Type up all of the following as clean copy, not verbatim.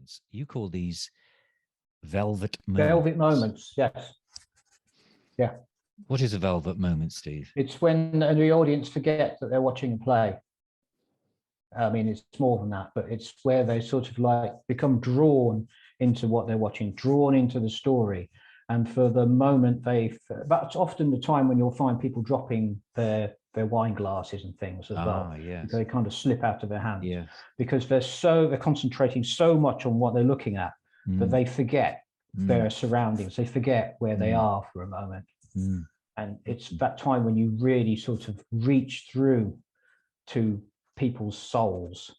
moments. You call these velvet moments. Velvet moments, yes. Yeah. What is a velvet moment, Steve? It's when the audience forget that they're watching a play. I mean, it's more than that, but it's where they sort of like become drawn into what they're watching, drawn into the story. And for the moment that's often the time when you'll find people dropping their wine glasses and things as well. Yes. They kind of slip out of their hands. Yes. Because they're concentrating so much on what they're looking at that they forget their surroundings. They forget where they are for a moment. And it's that time when you really sort of reach through to people's souls.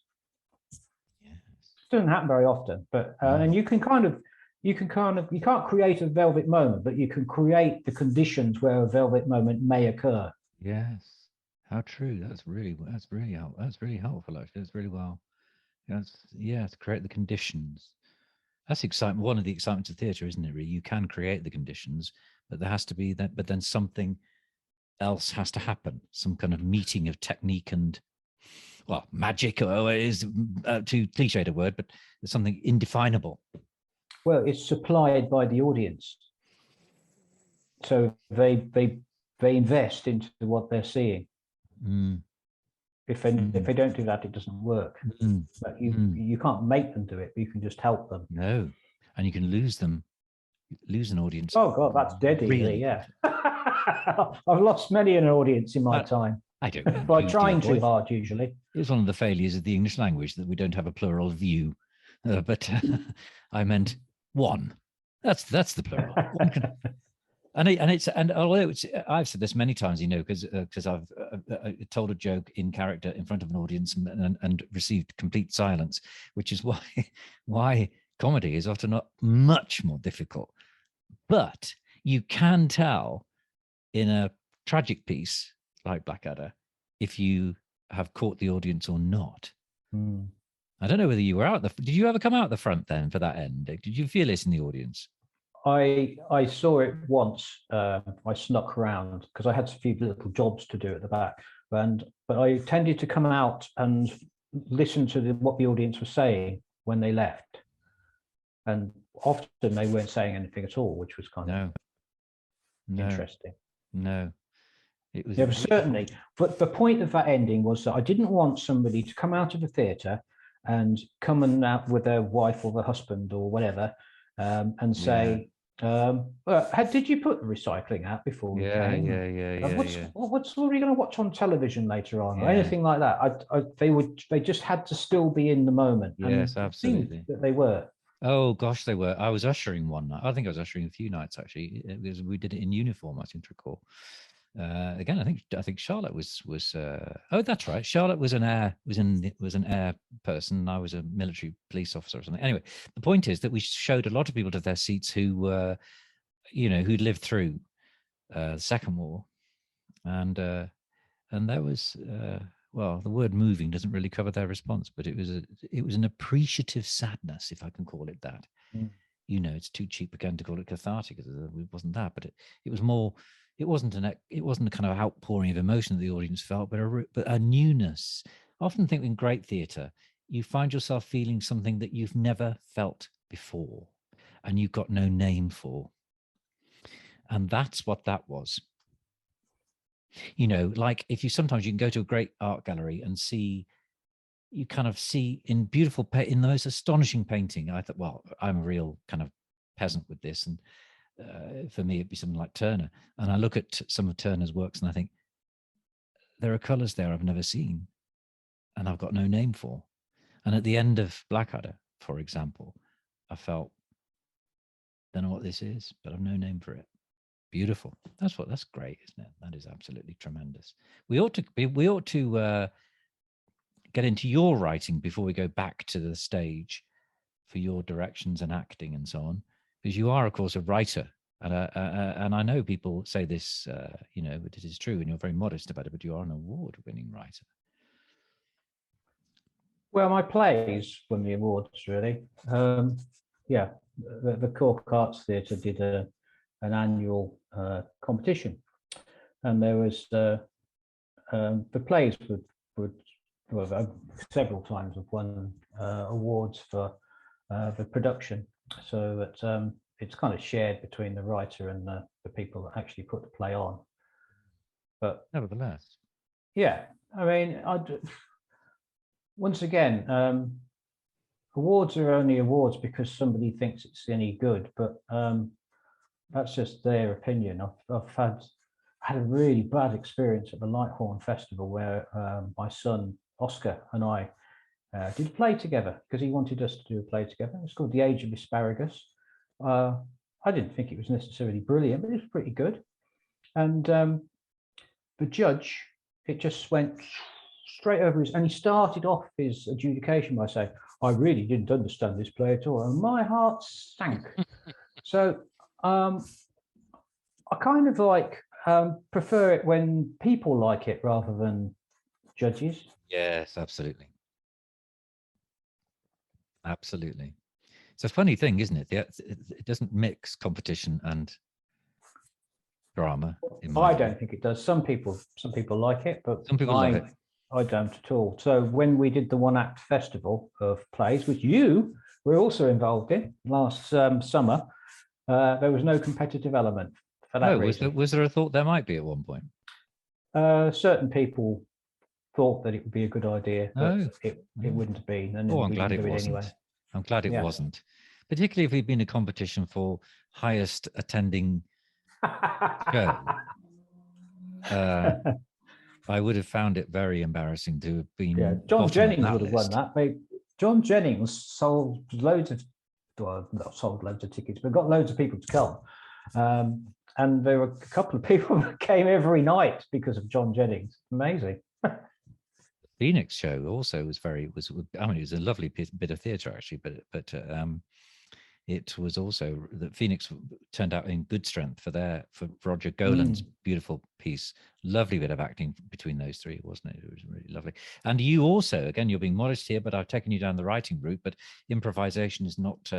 Yes. It doesn't happen very often, but and you can't create a velvet moment, but you can create the conditions where a velvet moment may occur. Yes. How true. That's really helpful. Actually, that's really well. To create the conditions. That's excitement. One of the excitements of theatre, isn't it? Really, you can create the conditions, but there has to be that. But then something else has to happen. Some kind of meeting of technique and, well, magic. Or is too cliched a word, but there's something indefinable. Well, it's supplied by the audience, so they invest into what they're seeing. If they don't do that, it doesn't work. But you can't make them do it, but you can just help them. No, and you can lose an audience. Oh God, that's dead easy. Yeah, I've lost many an audience in my time. I don't know. By trying too hard, usually. It's one of the failures of the English language that we don't have a plural view. But I meant one. That's the plural. And although I've said this many times, because I've told a joke in character in front of an audience and received complete silence, which is why comedy is often not much more difficult. But you can tell in a tragic piece like Blackadder if you have caught the audience or not. I don't know whether you were out did you ever come out the front then for that end? Did you feel it in the audience? I saw it once. I snuck around because I had a few little jobs to do at the back, but I tended to come out and listen to what the audience was saying when they left, and often they weren't saying anything at all, which was kind of interesting. No, it was. There was certainly, but the point of that ending was that I didn't want somebody to come out of the theatre and come out with their wife or their husband or whatever. And say, did you put the recycling out before we came? What are you going to watch on television later on, or anything like that? They just had to still be in the moment. Yes, absolutely. That they were. Oh gosh, they were. I was ushering one night. I think I was ushering a few nights actually, because we did it in uniform. I seem to recall. Again, I think Charlotte was. Oh, that's right. Charlotte was an air person. I was a military police officer or something. Anyway, the point is that we showed a lot of people to their seats who were, who'd lived through the Second War, and there was the word moving doesn't really cover their response, but it was an appreciative sadness, if I can call it that. It's too cheap again to call it cathartic. It wasn't that, but it was more. It wasn't a kind of outpouring of emotion that the audience felt, but a newness. I often think in great theatre, you find yourself feeling something that you've never felt before, and you've got no name for. And that's what that was. Like if you can go to a great art gallery and you kind of see in beautiful, in the most astonishing painting. I thought, well, I'm a real kind of peasant with this, and for me, it'd be something like Turner. And I look at some of Turner's works and I think, there are colours there I've never seen and I've got no name for. And at the end of Blackadder, for example, I felt, don't know what this is, but I've no name for it. Beautiful. That's great, isn't it? That is absolutely tremendous. We ought to get into your writing before we go back to the stage for your directions and acting and so on. Because you are, of course, a writer, and I know people say this, but it is true, and you're very modest about it. But you are an award-winning writer. Well, my plays won the awards, really. The Cork Arts Theatre did an annual competition, and there was the plays would several times have won awards for the production, so that it's kind of shared between the writer and the people that actually put the play on. But nevertheless, yeah, I mean, once again, awards are only awards because somebody thinks it's any good, but that's just their opinion. I've had a really bad experience at the Lighthorn Festival where my son Oscar and I did a play together because he wanted us to do a play together. It's called The Age of Asparagus. I didn't think it was necessarily brilliant, but it was pretty good. And the judge, it just went straight over his, and he started off his adjudication by saying, "I really didn't understand this play at all," and my heart sank. So I kind of like prefer it when people like it rather than judges. yes, absolutely. Absolutely. It's a funny thing, isn't it? It doesn't mix competition and drama. I don't think it does. Some people like it, but some people love it. I don't at all. So when we did the one act festival of plays, which you were also involved in last summer, there was no competitive element for that reason. Was there a thought there might be at one point? Certain people thought that it would be a good idea, but it wouldn't have been. And I'm glad it wasn't. Anyway. I'm glad it wasn't. Particularly if we'd been a competition for highest attending show. I would have found it very embarrassing to have been. Yeah, John Jennings would have won that. John Jennings sold loads of, well, not sold loads of tickets, but got loads of people to come. And there were a couple of people that came every night because of John Jennings. Amazing. Phoenix show also was it was a lovely bit of theatre actually, but it was also that Phoenix turned out in good strength for Roger Golan's beautiful piece. Lovely bit of acting between those three, wasn't it? It was really lovely. And you also, again, you're being modest here, but I've taken you down the writing route. But improvisation is not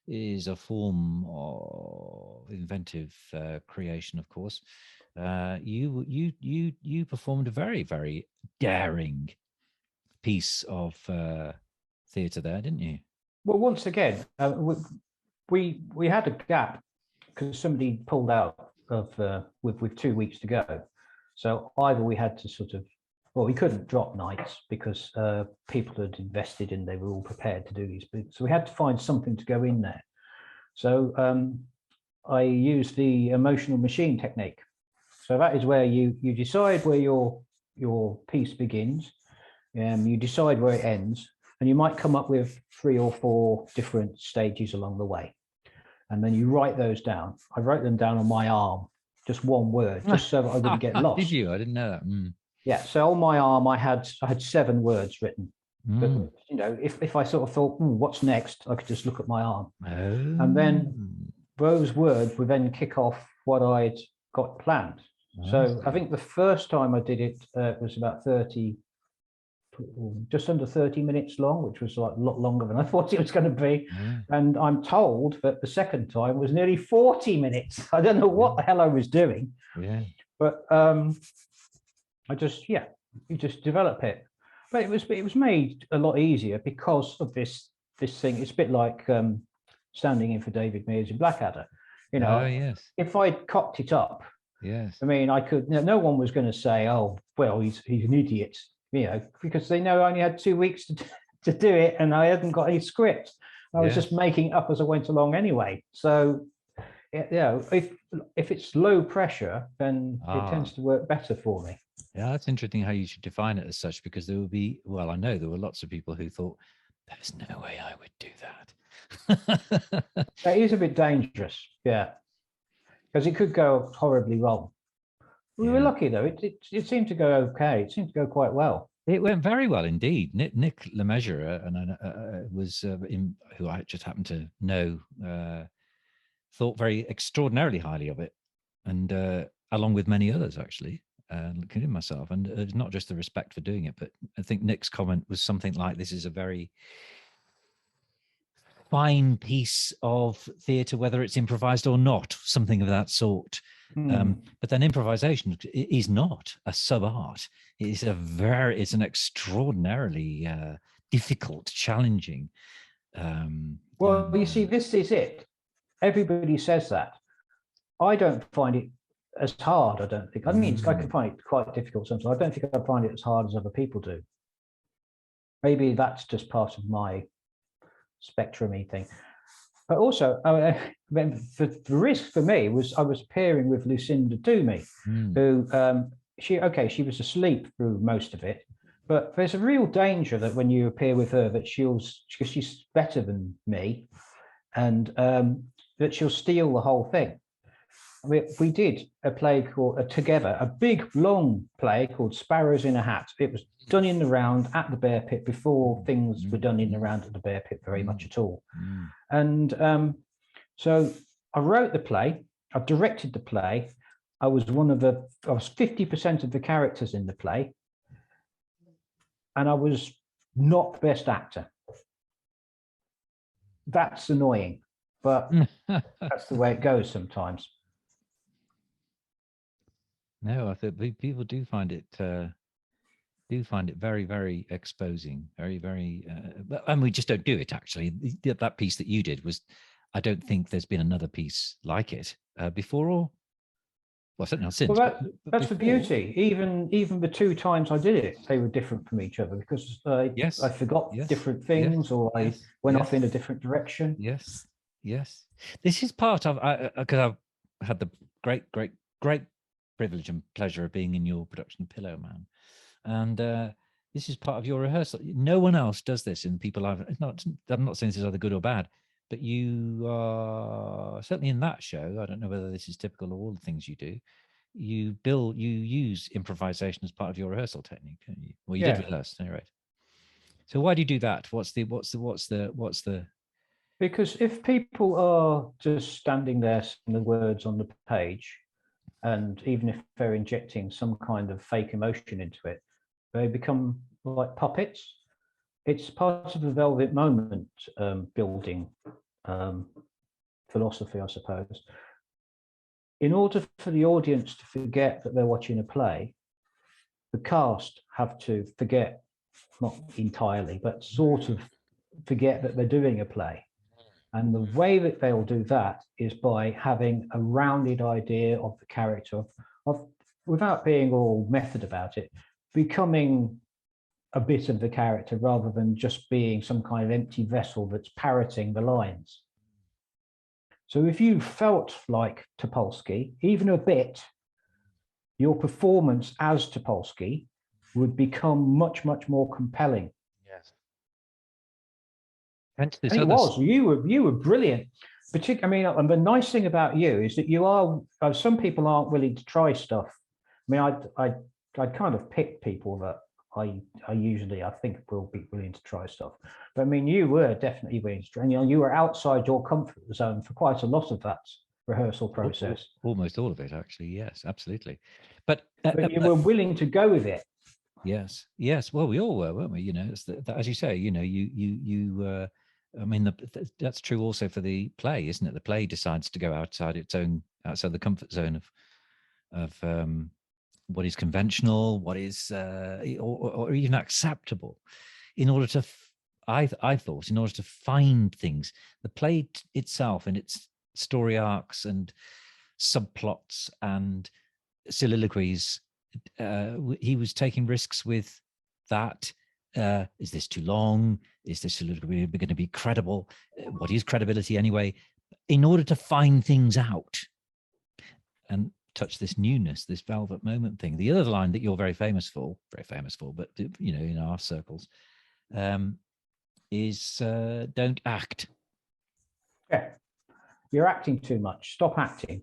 is a form of inventive creation, of course. You performed a very, very daring piece of theatre there, didn't you? Well, once again, we had a gap because somebody pulled out of with 2 weeks to go. So either we had to we couldn't drop nights because people had invested and they were all prepared to do these. So we had to find something to go in there. So I used the emotional machine technique. So that is where you decide where your piece begins, you decide where it ends, and you might come up with 3 or 4 different stages along the way. And then you write those down. I wrote them down on my arm, just one word, just so that I wouldn't get lost. Did you? I didn't know that. Yeah, so on my arm, I had 7 words written. But, you know, if I sort of thought, what's next, I could just look at my arm. And then those words would then kick off what I'd got planned. So I think the first time I did it was about just under 30 minutes long, which was like a lot longer than I thought it was going to be. And I'm told that the second time was nearly 40 minutes. I don't know what the hell I was doing. But you just develop it. But it was made a lot easier because of this thing. It's a bit like standing in for David Mears in Blackadder. You know, if I'd cocked it up, I mean, I could. No one was going to say, "Oh, well, he's an idiot," you know, because they know I only had 2 weeks to do it, and I hadn't got any script. I was just making up as I went along anyway. So, you know, if it's low pressure, then it tends to work better for me. Yeah, that's interesting how you should define it as such, because there will be, well, I know there were lots of people who thought, there's no way I would do that. That is a bit dangerous, because it could go horribly wrong. We were lucky, though. It seemed to go okay. It seemed to go quite well. It went very well indeed. Nick Lemessurier, who I just happened to know, thought very extraordinarily highly of it, and along with many others, actually. Including myself, and it's not just the respect for doing it, but I think Nick's comment was something like, this is a very fine piece of theatre, whether it's improvised or not, something of that sort. But then improvisation is not a sub-art. It's an extraordinarily difficult, challenging Well, you see, this is it. Everybody says that. I don't find it as hard, I don't think. I mean, I can find it quite difficult sometimes. I don't think I find it as hard as other people do. Maybe that's just part of my spectrum-y thing. But also, the risk for me was I was pairing with Lucinda Toomey, who she was asleep through most of it. But there's a real danger that when you appear with her, that because she's better than me, and that she'll steal the whole thing. We did a play called together, a big long play called Sparrows in a Hat. It was done in the round at the Bear Pit before things were done in the round at the Bear Pit very much at all. And so I wrote the play, I directed the play. I was 50% of the characters in the play. And I was not the best actor. That's annoying, but that's the way it goes sometimes. No, I think people do find it very, very exposing, very, very. And we just don't do it. Actually, that piece that you did was, I don't think there's been another piece like it before, or well, certainly not since. Well, that's the beauty. Even the two times I did it, they were different from each other because I forgot different things, or I went off in a different direction. Yes. This is part of because I've had the great privilege and pleasure of being in your production of Pillow Man, and this is part of your rehearsal. No one else does this, and people I'm not saying this is either good or bad, but you are certainly in that show. I don't know whether this is typical of all the things you do. You use improvisation as part of your rehearsal technique, don't you? Well, you did rehearse, anyway. So why do you do that? What's the? Because if people are just standing there saying the words on the page, and even if they're injecting some kind of fake emotion into it, they become like puppets. It's part of the Velvet Moment building philosophy, I suppose. In order for the audience to forget that they're watching a play, the cast have to forget, not entirely, but sort of forget that they're doing a play. And the way that they'll do that is by having a rounded idea of the character, without being all method about it, becoming a bit of the character rather than just being some kind of empty vessel that's parroting the lines. So if you felt like Topolsky, even a bit, your performance as Topolsky would become much, much more compelling. Yes. And it was. You were brilliant. I mean, and the nice thing about you is that you are. Some people aren't willing to try stuff. I mean, I kind of pick people that I usually think will be willing to try stuff. But I mean, you were definitely willing to try. And, you were outside your comfort zone for quite a lot of that rehearsal process. Almost all of it, actually. Yes, absolutely. But you were willing to go with it. Yes. Well, we all were, weren't we? It's as you say. You. I mean, that's true also for the play, isn't it? The play decides to go outside the comfort zone of what is conventional, what is or even acceptable, in order to, I thought, in order to find things. The play itself and its story arcs and subplots and soliloquies, he was taking risks with that. Is this too long? Is this soliloquy going to be credible? What is credibility anyway? In order to find things out and touch this newness, this Velvet Moment thing. The other line that you're very famous for, but in our circles, is don't act. Yeah, you're acting too much. Stop acting.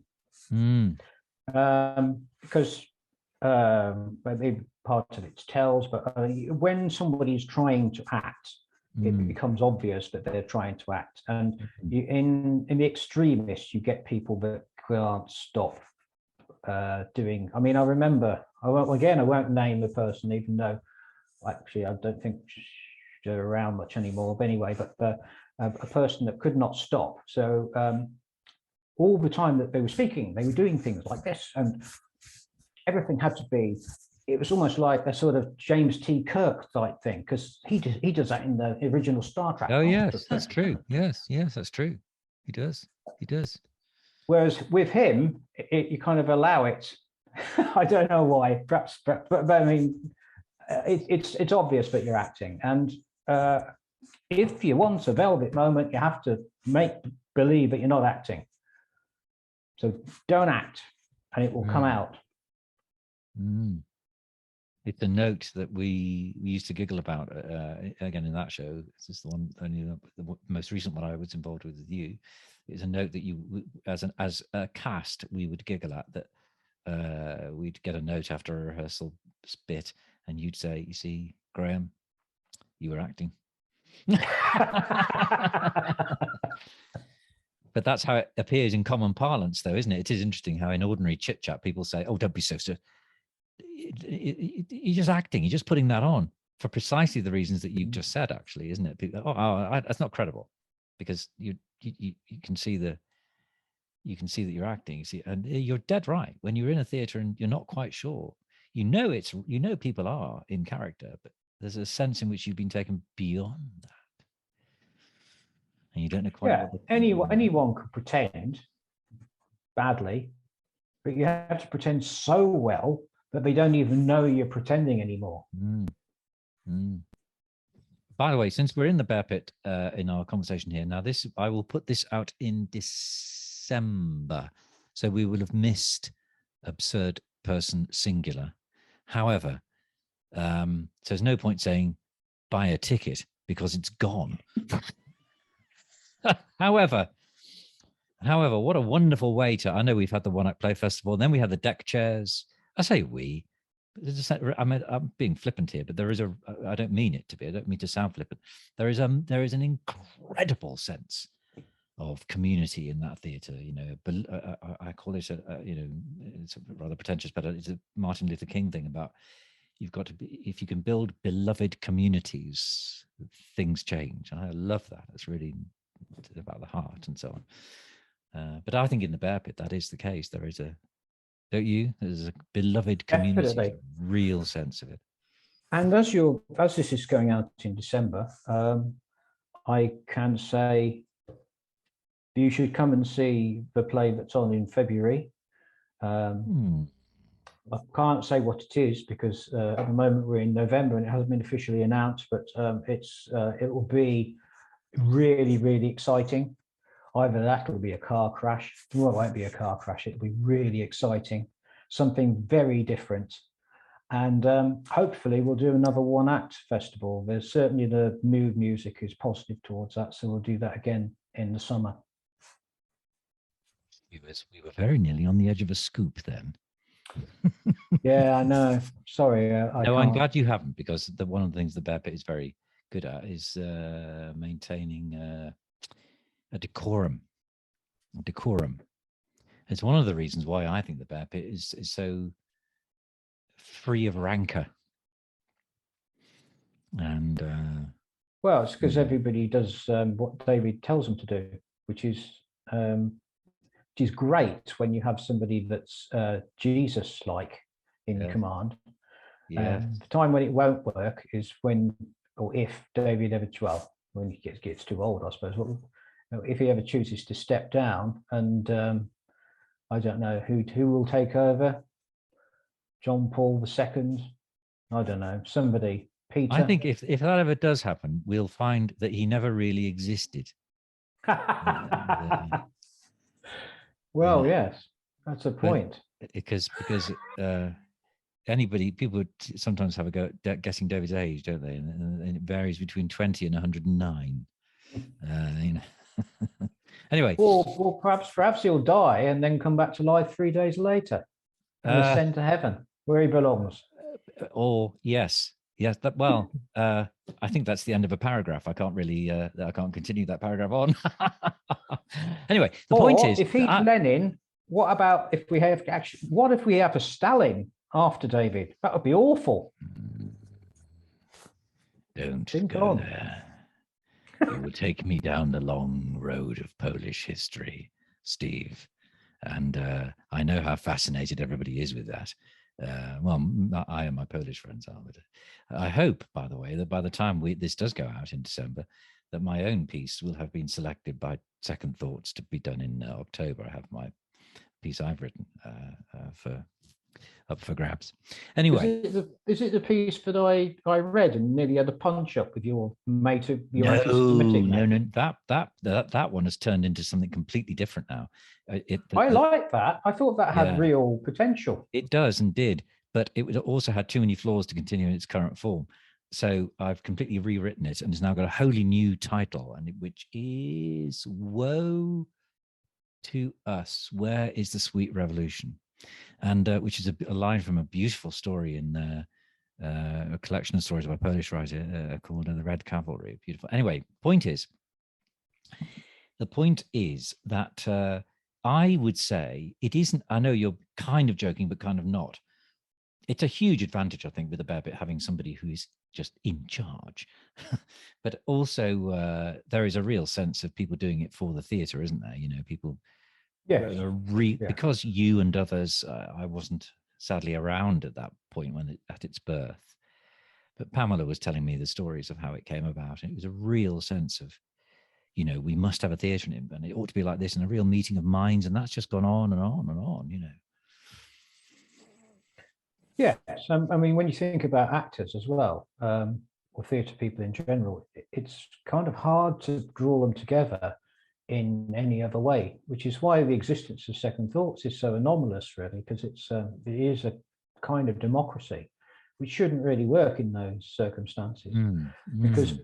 Because maybe part of it's tells, but when somebody's trying to act, it becomes obvious that they're trying to act. And in the extremists, you get people that can't stop doing. I mean, I remember. I won't name the person, even though actually I don't think they're around much anymore. But anyway, but a person that could not stop. So all the time that they were speaking, they were doing things like this, and everything had to be it was almost like a sort of James T. Kirk type thing, because he does that in the original Star Trek. Oh yes, that's true. Yes, that's true. He does. Whereas with him, you kind of allow it. I don't know why, perhaps, but I mean, it's obvious that you're acting, and if you want a velvet moment, you have to make believe that you're not acting. So don't act, and it will come out. It's a note that we used to giggle about again in that show. This is the one, only the most recent one I was involved with you. It's a note that you, as a cast, we would giggle at, that we'd get a note after a rehearsal bit, and you'd say, "You see, Graham, you were acting." But that's how it appears in common parlance, though, isn't it? It is interesting how in ordinary chit chat people say, "Oh, don't be so." You're just acting. You're just putting that on for precisely the reasons that you've just said. Actually, isn't it? That's not credible, because you can see that you're acting. You see, and you're dead right. When you're in a theatre and you're not quite sure, you know people are in character, but there's a sense in which you've been taken beyond that, and you don't know quite. Yeah, anyone could pretend badly, but you have to pretend so well that they don't even know you're pretending anymore. By the way, since we're in the bear pit in our conversation here, now I will put this out in December, so we will have missed absurd person singular. However, so there's no point saying buy a ticket because it's gone. However, what a wonderful way to, I know we've had the One Act Play Festival, and then we had the deck chairs. I say we, I'm being flippant here, but I don't mean it to be, I don't mean to sound flippant. There is an incredible sense of community in that theatre. You know, I call it it's rather pretentious, but it's a Martin Luther King thing about, you've got to be, if you can build beloved communities, things change. And I love that. It's really about the heart and so on. But I think in the bear pit, that is the case. There is don't you? There's a beloved community, Definitely. Real sense of it. And as this is going out in December, I can say you should come and see the play that's on in February. I can't say what it is because at the moment we're in November and it hasn't been officially announced, but it will be really, really exciting. Either that will be a car crash. Well, it won't be a car crash. It'll be really exciting, something very different. And hopefully we'll do another One Act festival. There's certainly the mood music is positive towards that. So we'll do that again in the summer. We were very nearly on the edge of a scoop then. Yeah, I know. Sorry. I'm glad you haven't, because one of the things the Bear Pit is very good at is maintaining a decorum. It's one of the reasons why I think the Bear Pit is so free of rancor. And well, it's because everybody does what David tells them to do, which is great when you have somebody that's Jesus-like in command. Yeah. The time when it won't work is when, or if David ever, when he gets too old, I suppose. Well, if he ever chooses to step down, and I don't know who will take over. John Paul II. I don't know. Somebody. Peter. I think if that ever does happen, we'll find that he never really existed. Well, yes, that's a point. Because people sometimes have a go at guessing David's age, don't they? And it varies between 20 and 109. Anyway. Or perhaps he'll die and then come back to life 3 days later and ascend to heaven where he belongs. Or yes. I think that's the end of a paragraph. I can't really, I can't continue that paragraph on. Anyway, the point is, if he's Lenin, what if we have a Stalin after David? That would be awful. Don't go there. You will take me down the long road of Polish history, Steve. And I know how fascinated everybody is with that. I and my Polish friends are. But I hope, by the way, that by the time this does go out in December, that my own piece will have been selected by Second Thoughts to be done in October. I have my piece I've written up for grabs. Anyway, is it the piece that I read and nearly had a punch up with your mate, your no, anti-Semitic mate? No, that one has turned into something completely different now. I like that. I thought that had real potential. It does and did, but it also had too many flaws to continue in its current form. So I've completely rewritten it, and it's now got a wholly new title, which is "Woe to Us, Where is the Sweet Revolution?" And which is a line from a beautiful story in a collection of stories by a Polish writer called The Red Cavalry. Beautiful. Anyway, the point is that I would say it isn't. I know you're kind of joking, but kind of not. It's a huge advantage, I think, with the Bear Pit having somebody who is just in charge. But also, there is a real sense of people doing it for the theatre, isn't there? You know, people. Yeah. Because you and others, I wasn't sadly around at that point at its birth. But Pamela was telling me the stories of how it came about. And it was a real sense of, you know, we must have a theatre in it, and it ought to be like this, and a real meeting of minds. And that's just gone on and on and on, you know. Yes. I mean, when you think about actors as well, or theatre people in general, it's kind of hard to draw them together in any other way, which is why the existence of Second Thoughts is so anomalous, really, because it is a kind of democracy, which shouldn't really work in those circumstances, because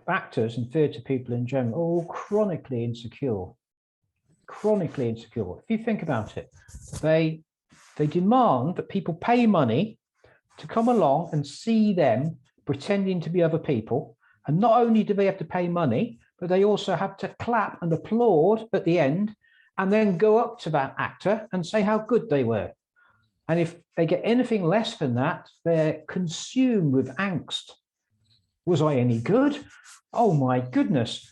actors and theatre people in general are all chronically insecure. If you think about it, they demand that people pay money to come along and see them pretending to be other people, and not only do they have to pay money, but they also have to clap and applaud at the end and then go up to that actor and say how good they were. And if they get anything less than that, they're consumed with angst. Was I any good? Oh my goodness.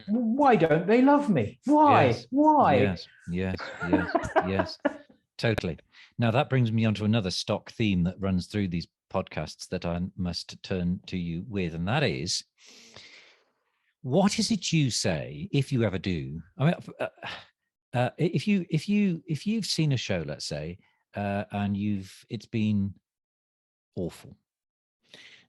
Why don't they love me? Why? Yes. Why? Yes. Totally. Now that brings me on to another stock theme that runs through these podcasts that I must turn to you with, and that is, what is it you say, if you ever do? I mean, if you've seen a show, let's say, and it's been awful,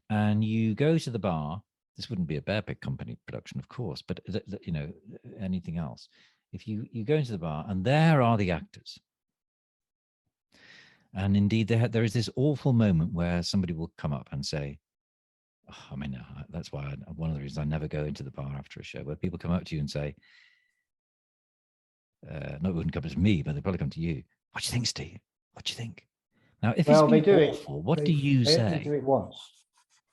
and you go to the bar. This wouldn't be a Bear Pig Company production, of course, but you know, anything else. If you go into the bar and there are the actors, and indeed there is this awful moment where somebody will come up and say, I mean, that's why one of the reasons I never go into the bar after a show, where people come up to you and say, no, it wouldn't come to me, but they probably come to you. What do you think, Steve? What do you think? Now, if it's been awful, what do you say? They do it once.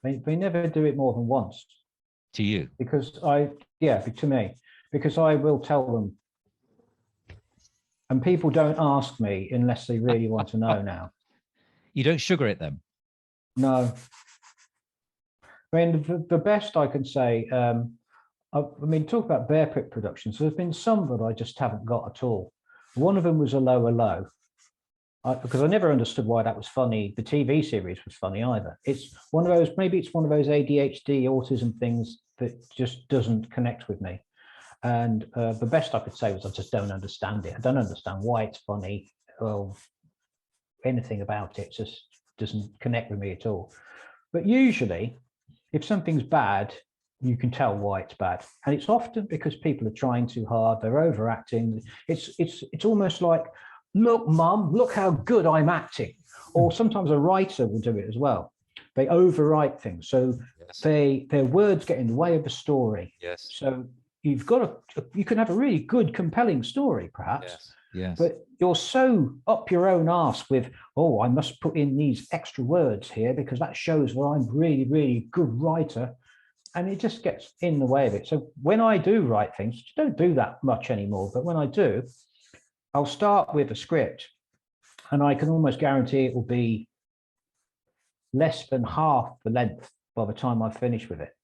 They never do it more than once. To you? Because to me, because I will tell them. And people don't ask me unless they really want to know now. You don't sugar it them? No. I mean, the best I can say, I mean, talk about Bear Pit productions. There's been some that I just haven't got at all. One of them was a lower low, because I never understood why that was funny. The TV series was funny either. It's one of those, maybe it's one of those ADHD autism things that just doesn't connect with me. And the best I could say was I just don't understand it. I don't understand why it's funny or anything about it. Just doesn't connect with me at all. But usually, if something's bad, you can tell why it's bad, and it's often because people are trying too hard. They're overacting. It's almost like, look, Mum, look how good I'm acting. Or sometimes a writer will do it as well. They overwrite things, so their words get in the way of the story. Yes. So you can have a really good, compelling story, perhaps. Yes. But you're so up your own arse with, I must put in these extra words here because that shows that I'm really, really good writer. And it just gets in the way of it. So when I do write things, I don't do that much anymore. But when I do, I'll start with a script, and I can almost guarantee it will be less than half the length by the time I finish with it.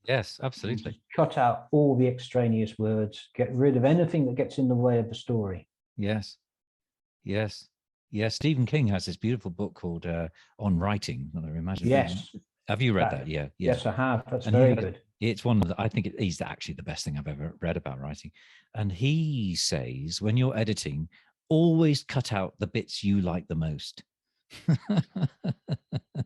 Yes, absolutely. Cut out all the extraneous words, get rid of anything that gets in the way of the story. Yes. Yeah, Stephen King has this beautiful book called On Writing. I imagine. Yes. Have you read that? Yeah, yeah. Yes, I have. That's And very good. It's one of the, I think he's actually the best thing I've ever read about writing. And he says, when you're editing, always cut out the bits you like the most.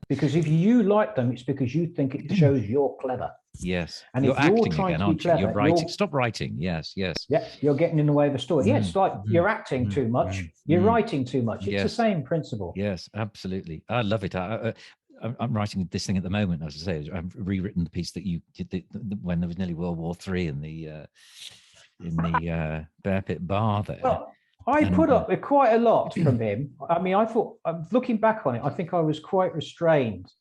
Because if you like them, it's because you think it shows you're clever. Yes. And You're if you're acting trying again, to be aren't you? You're clever, writing. Stop writing. Yes, yes. yeah, you're getting in the way of the story. Yeah, it's like you're acting too much. You're writing too much. It's the same principle. Yes, absolutely. I love it. I'm writing this thing at the moment. As I say, I've rewritten the piece that you did when there was nearly World War III in the Bear Pit Bar there. Well, I put up with quite a lot from him. I mean, I thought, looking back on it, I think I was quite restrained.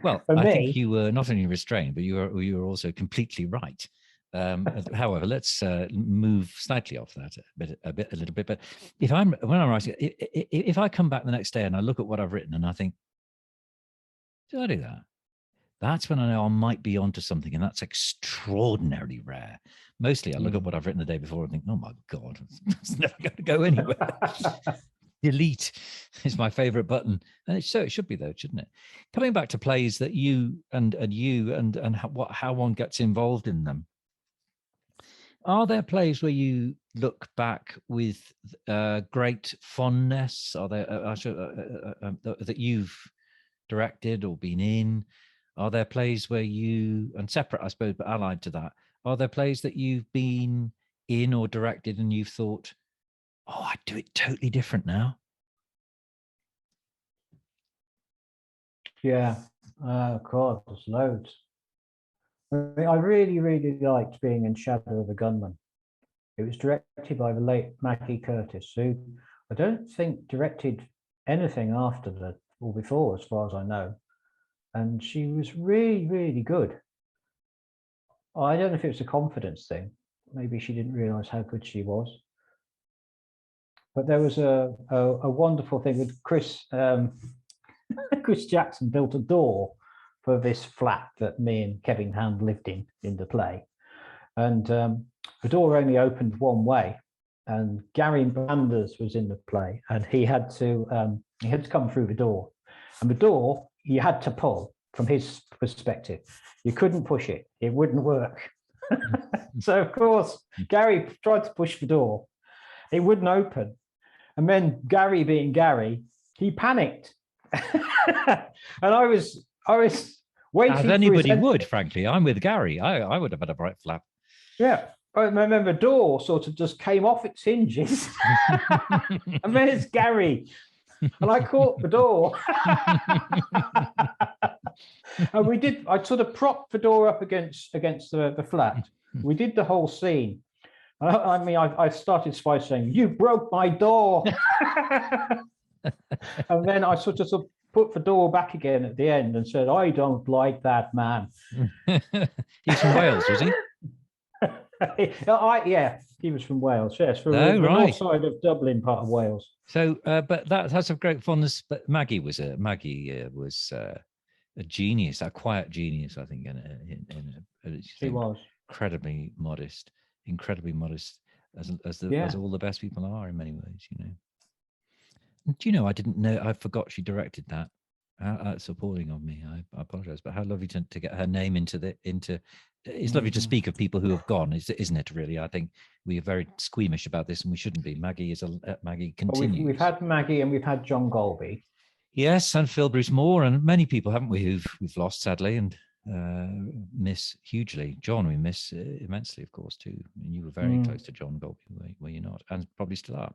Well, I think you were not only restrained, but you were also completely right. However, let's move slightly off that a little bit. But when I'm writing, if I come back the next day and I look at what I've written and I think, did I do that? That's when I know I might be onto something, and that's extraordinarily rare. Mostly, I look at what I've written the day before and think, "Oh my God, it's never going to go anywhere." Delete is my favorite button, and it should be though, shouldn't it? Coming back to plays that you and how one gets involved in them. Are there plays where you look back with great fondness? Are there that you've directed or been in? Are there plays where you, and separate, I suppose, but allied to that, are there plays that you've been in or directed and you've thought, oh, I'd do it totally different now? Yeah, God, there's loads. I really, really liked being in Shadow of the Gunman. It was directed by the late Maggie Curtis, who I don't think directed anything after that or before, as far as I know. And she was really, really good. I don't know if it was a confidence thing. Maybe she didn't realize how good she was. But there was a wonderful thing with Chris. Chris Jackson built a door for this flat that me and Kevin Hand lived in the play. And the door only opened one way. And Gary Banders was in the play, and he had to come through the door. And the door you had to pull from his perspective. You couldn't push it. It wouldn't work. So, of course, Gary tried to push the door. It wouldn't open. And then Gary, being Gary, he panicked. And I was waiting. As anybody would, frankly. I'm with Gary. I would have had a bright flap. Yeah. I remember the door sort of just came off its hinges. And then it's Gary. And I caught the door. And I sort of propped the door up against the flat. We did the whole scene. I mean, I started by saying, "You broke my door." And then I sort of put the door back again at the end and said, "I don't like that man." He's from Wales, was he? Yeah, he was from Wales. Yes, from the north side of Dublin, part of Wales. So, but that has a great fondness. But Maggie was a genius, a quiet genius, I think. She was incredibly modest, as all the best people are in many ways, you know. And, you know, I didn't know. I forgot she directed that. That's appalling of me. I apologize, but how lovely to get her name into. It's lovely to speak of people who have gone, isn't it? Really, I think we are very squeamish about this, and we shouldn't be. Maggie continues. Well, we've had Maggie, and we've had John Golby. Yes, and Phil Bruce Moore, and many people, haven't we, who've lost sadly and miss hugely. John, we miss immensely, of course, too. And you were very close to John Golby, were you not? And probably still are.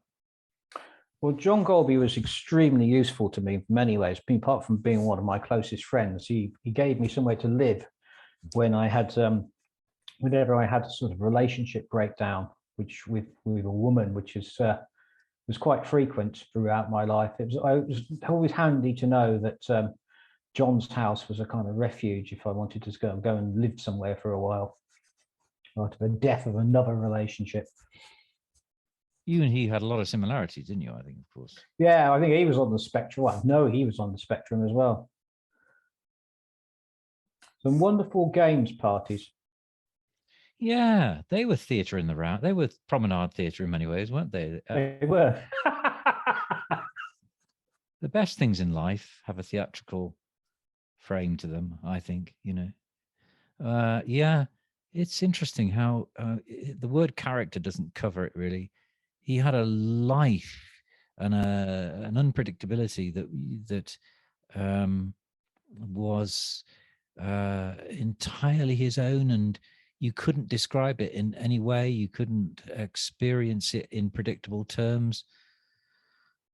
Well, John Golby was extremely useful to me in many ways. Apart from being one of my closest friends, he gave me somewhere to live when I had, whenever I had a sort of relationship breakdown, which with a woman, which was quite frequent throughout my life. It was always handy to know that John's house was a kind of refuge if I wanted to go and live somewhere for a while after the death of another relationship. You and he had a lot of similarities, didn't you? I think, of course. Yeah, I think he was on the spectrum. Well, no, he was on the spectrum as well. Some wonderful games parties. Yeah, they were theatre in the round. They were promenade theatre in many ways, weren't they? They were. best things in life have a theatrical frame to them, I think, yeah, it's interesting how the word character doesn't cover it really. He had a life and an unpredictability that was entirely his own, and you couldn't describe it in any way. You couldn't experience it in predictable terms.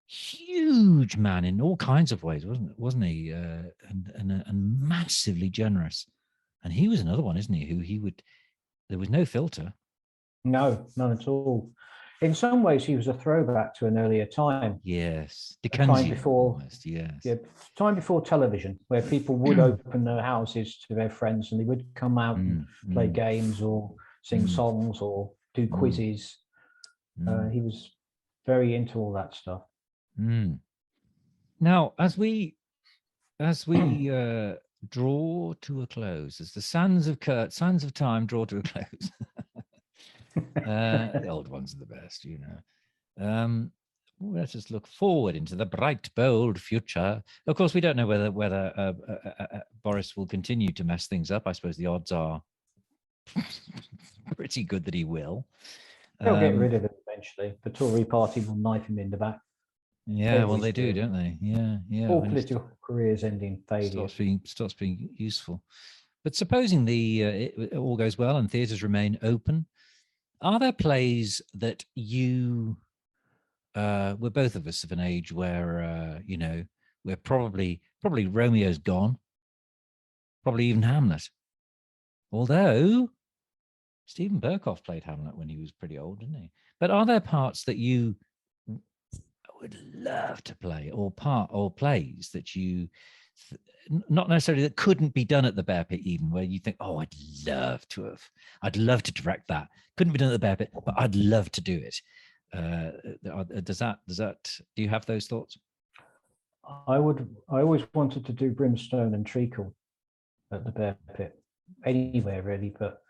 Huge man in all kinds of ways, wasn't he? And massively generous. And he was another one, isn't he? There was no filter. No, none at all. In some ways, he was a throwback to an earlier time. Yes, A time before, almost, yes. yeah, time before television, where people would open their houses to their friends and they would come out and play games or sing songs or do quizzes. He was very into all that stuff. Now, as we draw to a close, as the sands of time draw to a close, the old ones are the best, let us look forward into the bright, bold future. Of course, we don't know whether Boris will continue to mess things up. I suppose the odds are pretty good that he will. They'll get rid of him eventually. The Tory party will knife him in the back. Yeah, well, they do, don't they? Yeah. All political careers end in failure. Starts being useful. But supposing it all goes well and theatres remain open, are there plays that we're both of us of an age where we're probably Romeo's gone, probably even Hamlet. Although Stephen Burkoff played Hamlet when he was pretty old, didn't he? But are there parts that you would love to play, or plays that you not necessarily that couldn't be done at the Bear Pit, even where you think, oh, I'd love to direct that. Couldn't be done at the Bear Pit, but I'd love to do it. Do you have those thoughts? I always wanted to do Brimstone and Treacle at the Bear Pit, anywhere really, but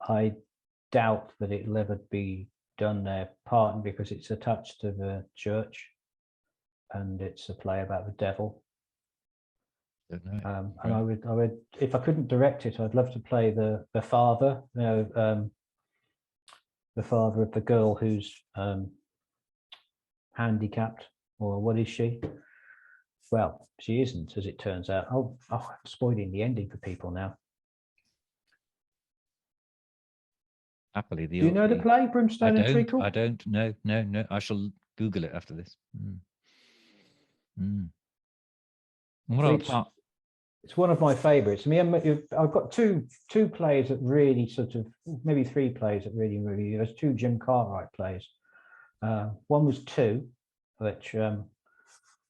I doubt that it'll ever be done there, partly because it's attached to the church and it's a play about the devil. And I would, if I couldn't direct it, I'd love to play the father, the father of the girl who's handicapped, or what is she? Well, she isn't, as it turns out. Oh, I'm spoiling the ending for people now. Happily, do you know the play Brimstone and Treacle? I don't. No. I shall Google it after this. It's one of my favourites. I mean, I've got two plays that really maybe three plays that really. There's two Jim Cartwright plays. One was Two, which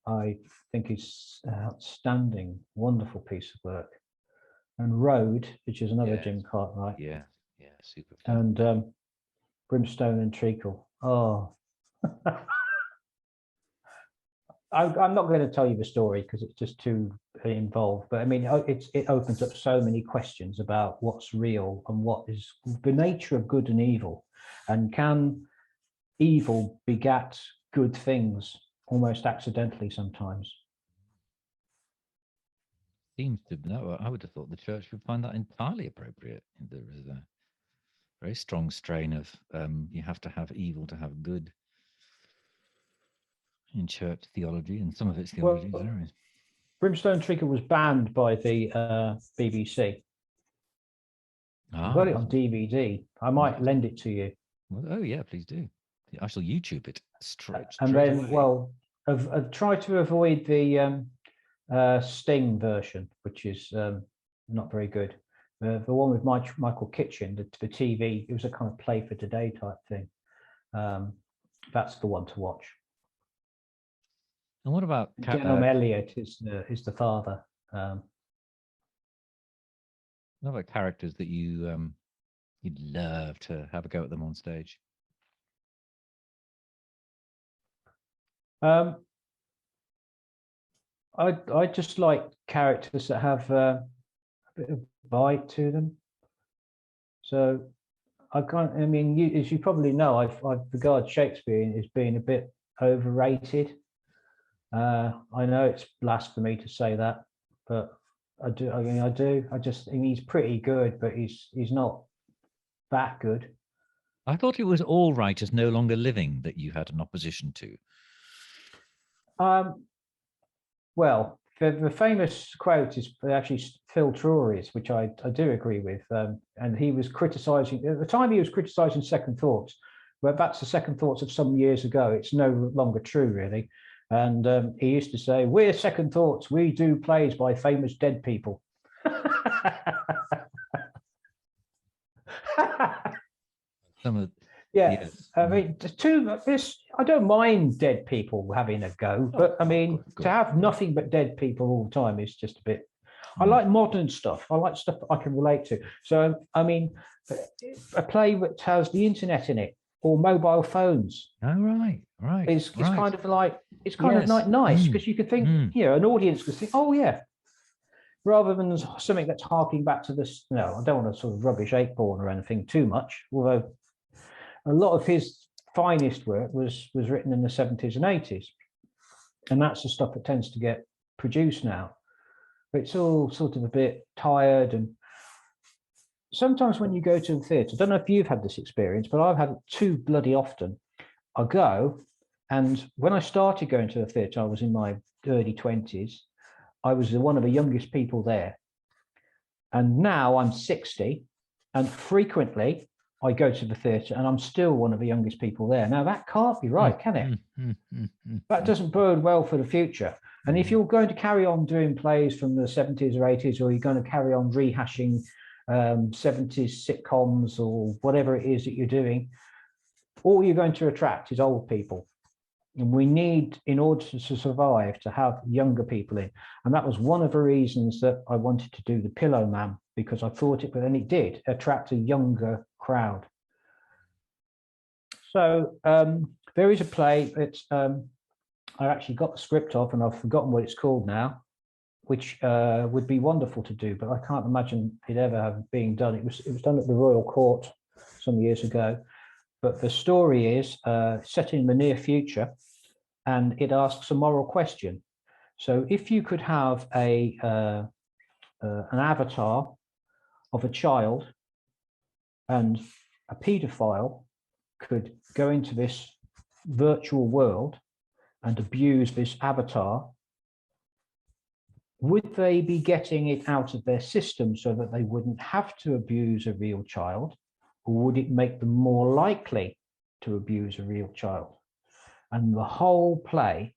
I think is an outstanding, wonderful piece of work, and Road, which is another Jim Cartwright. Yeah, super. And Brimstone and Treacle. Oh. I'm not going to tell you the story because it's just too involved. But I mean, it opens up so many questions about what's real and what is the nature of good and evil, and can evil begat good things almost accidentally sometimes. Seems to no. I would have thought the church would find that entirely appropriate. There is a very strong strain of you have to have evil to have good in church theology, and some of its theology is various. Brimstone Treacle was banned by the BBC. I've got it on DVD. I might lend it to you. Well, oh yeah, please do. I shall YouTube it straight. And then, away. well, I've tried to avoid the Sting version, which is not very good. The one with Michael Kitchen, the TV, it was a kind of play for today type thing. That's the one to watch. And what about Denholm Elliott is the father. What about characters that you'd love to have a go at them on stage? I just like characters that have a bit of bite to them. So I mean, as you probably know, I regard Shakespeare as being a bit overrated. I know it's blasphemy to say that, but I do. I mean, I do. I mean, he's pretty good, but he's not that good. I thought it was all writers no longer living that you had an opposition to. Well, the famous quote is actually Phil Drury's, which I do agree with. And he was criticizing, at the time he was criticizing Second Thoughts, but that's the Second Thoughts of some years ago. It's no longer true, really. And he used to say, "We're Second Thoughts. We do plays by famous dead people." Some of Yeah, yes. I mean, I don't mind dead people having a go, but I mean, to have nothing but dead people all the time is just a bit. I like modern stuff. I like stuff that I can relate to. So, I mean, a play that has the internet in it or mobile phones. Oh, right. It's kind of like Yes. nice because you could think, an audience could think, oh yeah, rather than something that's harking back to this. No, I don't want to sort of rubbish Acorn or anything too much, although a lot of his finest work was written in the 70s and 80s, and that's the stuff that tends to get produced now. But it's all sort of a bit tired, and sometimes when you go to the theatre, I don't know if you've had this experience, but I've had it too bloody often. I go, and when I started going to the theatre, I was in my early 20s. I was one of the youngest people there, and now I'm 60, and frequently I go to the theatre and I'm still one of the youngest people there. Now, that can't be right, can it? That doesn't bode well for the future. And if you're going to carry on doing plays from the 70s or 80s, or you're going to carry on rehashing 70s sitcoms or whatever it is that you're doing, all you're going to attract is old people. And we need, in order to survive, to have younger people in. And that was one of the reasons that I wanted to do The Pillow Man, because I thought it, but then it did attract a younger crowd. So there is a play that I actually got the script of, and I've forgotten what it's called now, which would be wonderful to do, but I can't imagine it ever have being done. It was done at the Royal Court some years ago, but the story is set in the near future, and it asks a moral question. So if you could have an avatar of a child, and a paedophile could go into this virtual world and abuse this avatar, would they be getting it out of their system so that they wouldn't have to abuse a real child, or would it make them more likely to abuse a real child? And the whole play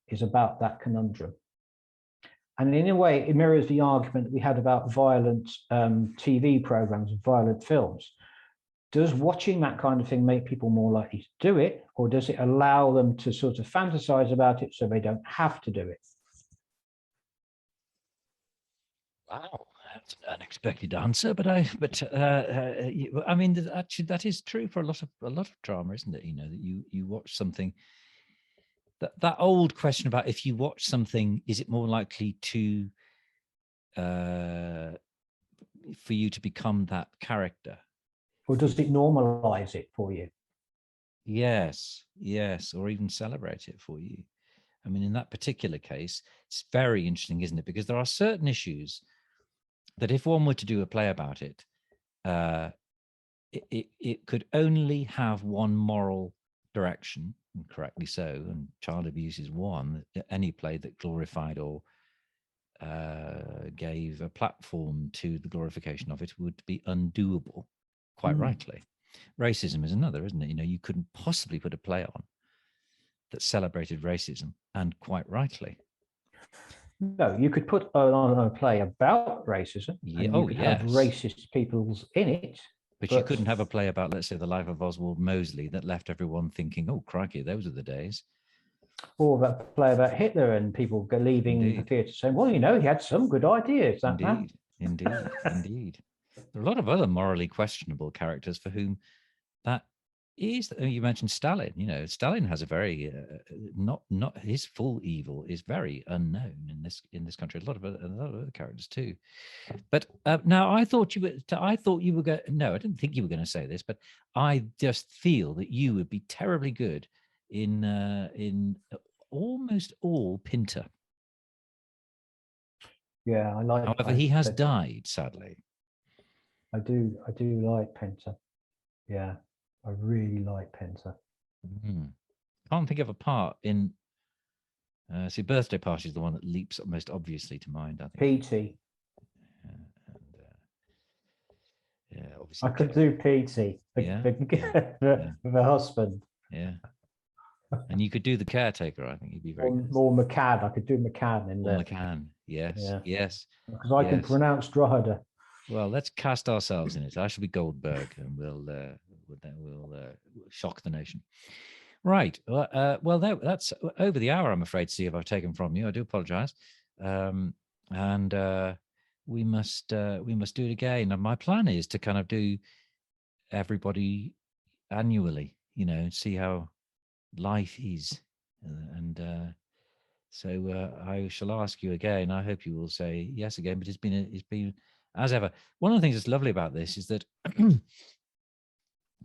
is about that conundrum. And in a way, it mirrors the argument that we had about violent TV programs and violent films. Does watching that kind of thing make people more likely to do it, or does it allow them to sort of fantasize about it so they don't have to do it? Wow, that's an unexpected answer, but I mean, actually, that is true for a lot of drama, isn't it? You know, that you watch something. That old question about if you watch something, is it more likely to for you to become that character? Or does it normalize it for you? Yes, or even celebrate it for you. I mean, in that particular case, it's very interesting, isn't it? Because there are certain issues that if one were to do a play about it, it could only have one moral direction, and correctly so, and child abuse is one. Any play that glorified or gave a platform to the glorification of it would be undoable, quite rightly. Racism is another, isn't it? You know, you couldn't possibly put a play on that celebrated racism, and quite rightly. No, you could put on a play about racism, and you could have racist peoples in it. But you couldn't have a play about, let's say, the life of Oswald Mosley that left everyone thinking, oh, crikey, those are the days. Or that play about Hitler and people leaving the theatre saying, well, you know, he had some good ideas. Indeed. There are a lot of other morally questionable characters for whom that is. You mentioned Stalin. You know, Stalin has a very not his full evil is very unknown in this country. A lot of other characters too. But now I thought you were going. No, I didn't think you were going to say this, but I just feel that you would be terribly good in almost all Pinter. Yeah, I like. However, he has died, sadly. I do like Pinter. Yeah, I really like Pinter. Can't think of a part in. See, Birthday Party is the one that leaps most obviously to mind, I think. P.T. Yeah, obviously. I could do P.T. For the husband. Yeah. And you could do the caretaker, I think. You'd be very good. Or McCann. I could do McCann in there. McCann, yes. Yes. Because I can pronounce Dryder. Well, let's cast ourselves in it. I shall be Goldberg, and we'll shock the nation. Right. Well, that's over the hour, I'm afraid, Steve, I've taken from you. I do apologize. And we must do it again. And my plan is to kind of do everybody annually, see how life is. So I shall ask you again. I hope you will say yes again, but it's been as ever. One of the things that's lovely about this is that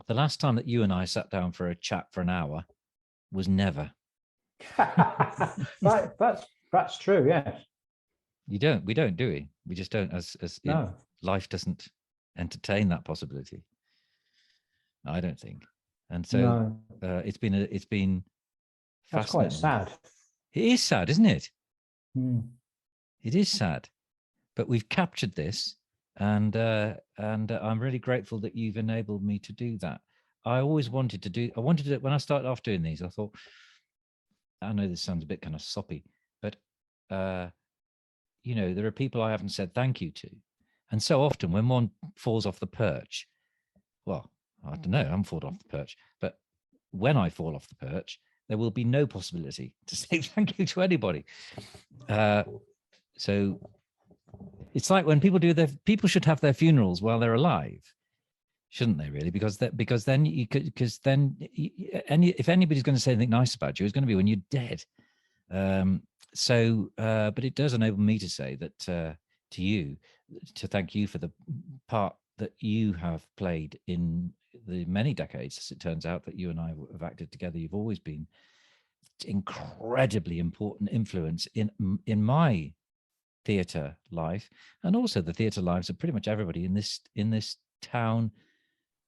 the last time that you and I sat down for a chat for an hour was never. That's true. Yes. We don't, do we? We just don't. No. Life doesn't entertain that possibility. I don't think. And so it's been. That's quite sad. It is sad, isn't it? Mm. It is sad, but we've captured this, and I'm really grateful that you've enabled me to do that. I wanted to do it when I started off doing these. I thought, I know this sounds a bit kind of soppy, but there are people I haven't said thank you to, and so often when one falls off the perch, well, I don't know, I'm fallen off the perch, but when I fall off the perch, there will be no possibility to say thank you to anybody. So it's like when people people should have their funerals while they're alive, shouldn't they? Really, because then if anybody's going to say anything nice about you, it's going to be when you're dead. But it does enable me to say that to you, to thank you for the part that you have played in the many decades, as it turns out, that you and I have acted together. You've always been incredibly important influence in my theatre life, and also the theatre lives of pretty much everybody in this town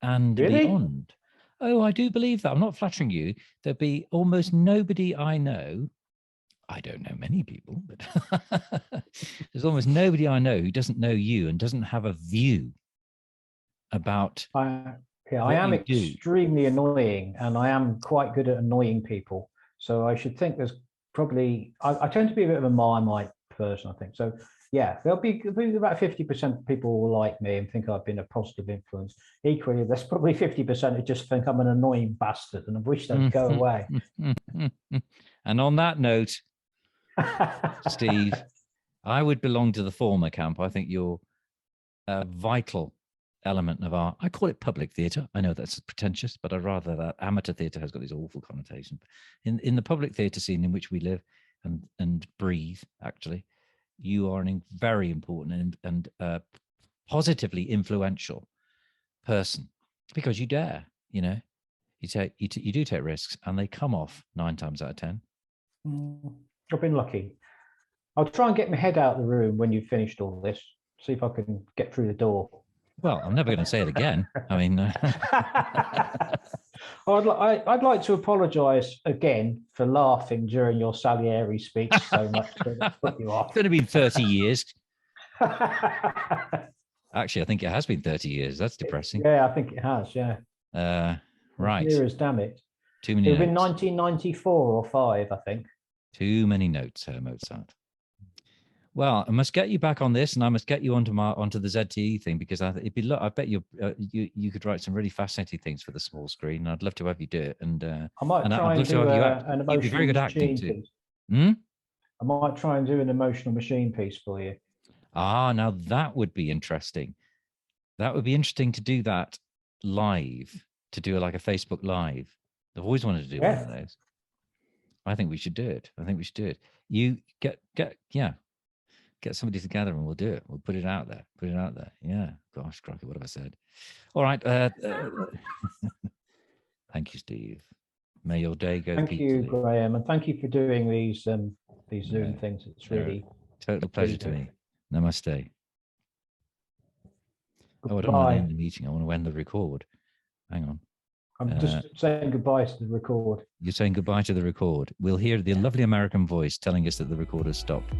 and beyond. Oh, I do believe that. I'm not flattering you. There'd be almost nobody I know. I don't know many people, but there's almost nobody I know who doesn't know you and doesn't have a view about. I am extremely annoying, and I am quite good at annoying people. So I should think there's probably. I tend to be a bit of a Marmite person, I think. So yeah, there'll be about 50% of people will like me and think I've been a positive influence. Equally, there's probably 50% who just think I'm an annoying bastard and I wish they'd go away. And on that note, Steve, I would belong to the former camp. I think you're a vital element of our, I call it public theatre. I know that's pretentious, but I'd rather that amateur theatre has got this awful connotation. In the public theatre scene in which we live and breathe, actually, you are a very important and positively influential person because you dare, you do take risks and they come off 9 times out of 10. I've been lucky. I'll try and get my head out of the room when you've finished all this, see if I can get through the door. Well, I'm never going to say it again. I mean, I'd like to apologise again for laughing during your Salieri speech so much that put you off. It's going to be 30 years. Actually, I think it has been 30 years. That's depressing. Yeah, I think it has. Yeah. Right. Years, damn it. Too many. It was in 1994 or 5, I think. Too many notes, Herr Mozart. Well, I must get you back on this, and I must get you onto the ZTE thing because I bet you could write some really fascinating things for the small screen. And I'd love to have you do it. And I might try and do an emotional be very good acting machine too. piece. I might try and do an emotional machine piece for you. Ah, now that would be interesting. That would be interesting to do that live, to do like a Facebook Live. I've always wanted to do one of those. I think we should do it. You get somebody together and we'll do it. We'll put it out there. Yeah. Gosh, crikey, what have I said? All right. Thank you, Steve. May your day go Thank you, peacefully. Graham, and thank you for doing these Zoom No, things. It's they're really total pleasure to me. Namaste. Oh, I don't want to goodbye. end the meeting. I want to end the record. Hang on. I'm just saying goodbye to the record. You're saying goodbye to the record. We'll hear the lovely American voice telling us that the record has stopped.